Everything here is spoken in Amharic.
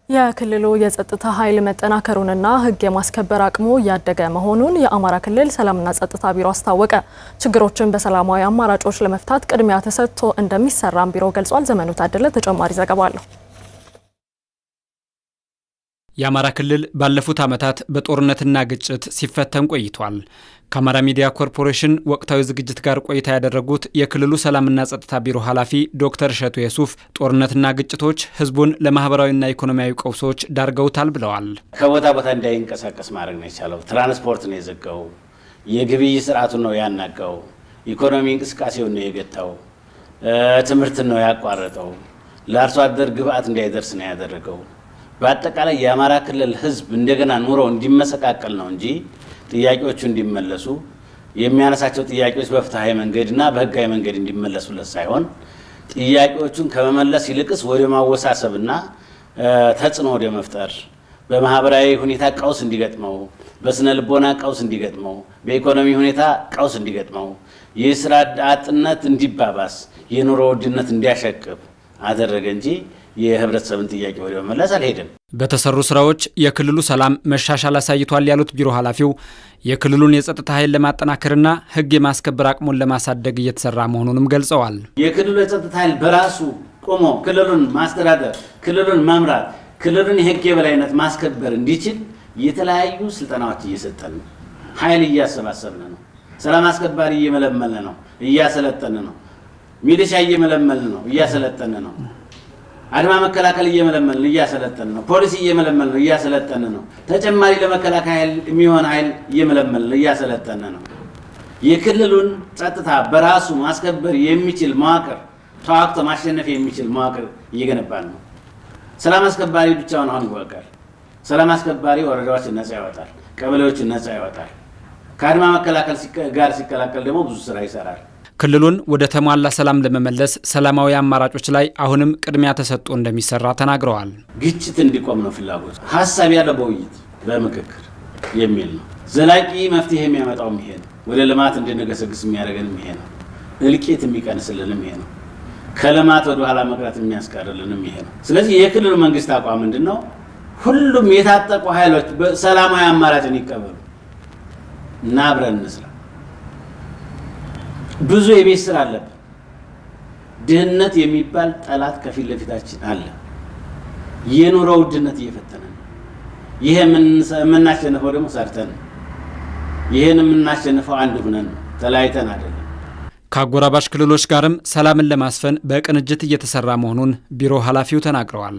የክልሉ የጸጥታ ኃይል መጠናከሩንና ሕግ የማስከበር አቅሙ እያደገ መሆኑን የአማራ ክልል ሰላምና ጸጥታ ቢሮ አስታወቀ። ችግሮችን በሰላማዊ አማራጮች ለመፍታት ቅድሚያ ተሰጥቶ እንደሚሰራም ቢሮ ገልጿል። ዘመኑ ታደለ ተጨማሪ ዘገባ አለው። የአማራ ክልል ባለፉት ዓመታት በጦርነትና ግጭት ሲፈተን ቆይቷል። ከአማራ ሚዲያ ኮርፖሬሽን ወቅታዊ ዝግጅት ጋር ቆይታ ያደረጉት የክልሉ ሰላምና ጸጥታ ቢሮ ኃላፊ ዶክተር እሸቱ የሱፍ ጦርነትና ግጭቶች ህዝቡን ለማህበራዊና ኢኮኖሚያዊ ቀውሶች ዳርገውታል ብለዋል። ከቦታ ቦታ እንዳይንቀሳቀስ ማድረግ ነው የቻለው። ትራንስፖርት ነው የዘጋው፣ የግብይት ስርዓቱን ነው ያናጋው፣ ኢኮኖሚ እንቅስቃሴውን ነው የገታው፣ ትምህርትን ነው ያቋረጠው፣ ለአርሶ አደር ግብአት እንዳይደርስ ነው ያደረገው። በአጠቃላይ የአማራ ክልል ህዝብ እንደገና ኑሮ እንዲመሰቃቀል ነው እንጂ ጥያቄዎቹ እንዲመለሱ የሚያነሳቸው ጥያቄዎች በፍትሃዊ መንገድና በህጋዊ መንገድ እንዲመለሱለት ሳይሆን ጥያቄዎቹን ከመመለስ ይልቅስ ወደ ማወሳሰብና ተጽዕኖ ወደ መፍጠር በማህበራዊ ሁኔታ ቀውስ እንዲገጥመው፣ በስነ ልቦና ቀውስ እንዲገጥመው፣ በኢኮኖሚ ሁኔታ ቀውስ እንዲገጥመው፣ የስራ አጥነት እንዲባባስ፣ የኑሮ ውድነት እንዲያሸቅብ አደረገ እንጂ የህብረተሰብን ጥያቄ ወደ መመለስ አልሄደም። በተሰሩ ስራዎች የክልሉ ሰላም መሻሻል አሳይቷል ያሉት ቢሮ ኃላፊው የክልሉን የጸጥታ ኃይል ለማጠናከርና ህግ የማስከበር አቅሙን ለማሳደግ እየተሰራ መሆኑንም ገልጸዋል። የክልሉ የጸጥታ ኃይል በራሱ ቆሞ ክልሉን ማስተዳደር፣ ክልሉን መምራት፣ ክልሉን የህግ የበላይነት ማስከበር እንዲችል የተለያዩ ስልጠናዎች እየሰጠን ነው። ኃይል እያሰባሰብን ነው። ሰላም አስከባሪ እየመለመልን ነው፣ እያሰለጠን ነው። ሚሊሻ እየመለመልን ነው፣ እያሰለጠን ነው። አድማ መከላከል እየመለመልን እያሰለጠን ነው። ፖሊስ እየመለመልን ነው፣ እያሰለጠን ነው። ተጨማሪ ለመከላከያ ኃይል የሚሆን ኃይል እየመለመልን እያሰለጠን ነው። የክልሉን ጸጥታ በራሱ ማስከበር የሚችል መዋቅር፣ ተዋግቶ ማሸነፍ የሚችል መዋቅር እየገነባን ነው። ሰላም አስከባሪ ብቻውን አሁን ይወጋል። ሰላም አስከባሪ ወረዳዎችን ነጻ ያወጣል፣ ቀበሌዎችን ነጻ ያወጣል። ከአድማ መከላከል ጋር ሲቀላቀል ደግሞ ብዙ ስራ ይሰራል። ክልሉን ወደ ተሟላ ሰላም ለመመለስ ሰላማዊ አማራጮች ላይ አሁንም ቅድሚያ ተሰጥቶ እንደሚሰራ ተናግረዋል። ግጭት እንዲቆም ነው ፍላጎት። ሀሳብ ያለው በውይይት በምክክር የሚል ነው። ዘላቂ መፍትሄ የሚያመጣውም ይሄ ነው። ወደ ልማት እንድንገሰግስ የሚያደርገንም ይሄ ነው። እልቂት የሚቀንስልንም ይሄ ነው። ከልማት ወደ ኋላ መቅረት የሚያስቀርልንም ይሄ ነው። ስለዚህ የክልሉ መንግስት አቋም ምንድን ነው? ሁሉም የታጠቁ ኃይሎች ሰላማዊ አማራጭን ይቀበሉ እና አብረን እንስራ። ብዙ የቤት ስራ አለብን። ድህነት የሚባል ጠላት ከፊት ለፊታችን አለ። የኑሮ ውድነት እየፈተነ ነው። ይሄ የምናሸንፈው ደግሞ ሰርተን፣ ይሄን የምናሸንፈው አንድ ሆነን ተለያይተን አይደለም። ከአጎራባች ክልሎች ጋርም ሰላምን ለማስፈን በቅንጅት እየተሰራ መሆኑን ቢሮ ኃላፊው ተናግረዋል።